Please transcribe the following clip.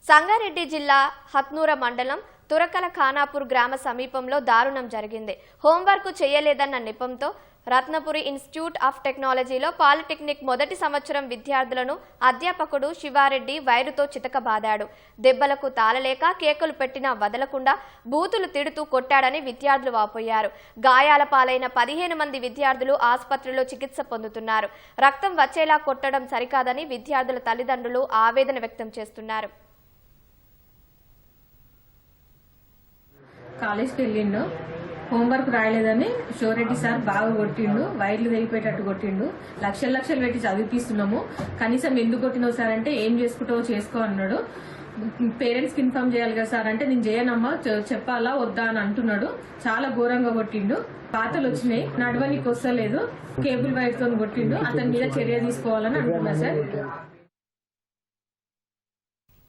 సంగారెడ్డి జిల్లా హత్నూర మండలం తురకల ఖానాపూర్ గ్రామ సమీపంలో దారుణం జరిగింది. హోంవర్క్ చేయలేదన్న నెపంతో రత్నపురి ఇన్స్టిట్యూట్ ఆఫ్ టెక్నాలజీలో పాలిటెక్నిక్ మొదటి సంవత్సరం విద్యార్థులను అధ్యాపకుడు శివారెడ్డి వైరుతో చితకబాదాడు. దెబ్బలకు తాళలేక కేకలు పెట్టినా వదలకుండా బూతులు తిడుతూ కొట్టాడని విద్యార్థులు వాపోయారు. గాయాల పాలైన 15 మంది విద్యార్థులు ఆసుపత్రిలో చికిత్స పొందుతున్నారు. రక్తం వచ్చేలా కొట్టడం సరికాదని విద్యార్థుల తల్లిదండ్రులు ఆవేదన వ్యక్తం చేస్తున్నారు. కాలేజ్కి వెళ్ళిండు, హోంవర్క్ రాయలేదని షోరెడ్డి సార్ బాగా కొట్టిండు, వైర్లు తెగిపోయేటట్టు కొట్టిండు. లక్షలు పెట్టి చదివిపిస్తున్నాము, కనీసం ఎందుకు కొట్టినావు సార్ అంటే ఏం చేసుకుంటావో చేసుకో అన్నాడు. పేరెంట్స్ కి ఇన్ఫార్మ్ చేయాలి కదా సార్ అంటే నేను చేయనమ్మా, చెప్పాలా వద్దా అని అంటున్నాడు. చాలా ఘోరంగా కొట్టిండు. పాతలు వచ్చినాయి, నడవనికి వస్తలేదు, కేబుల్ వైర్ తో కొట్టిండు. అతని మీద చర్య తీసుకోవాలని అంటున్నా సార్.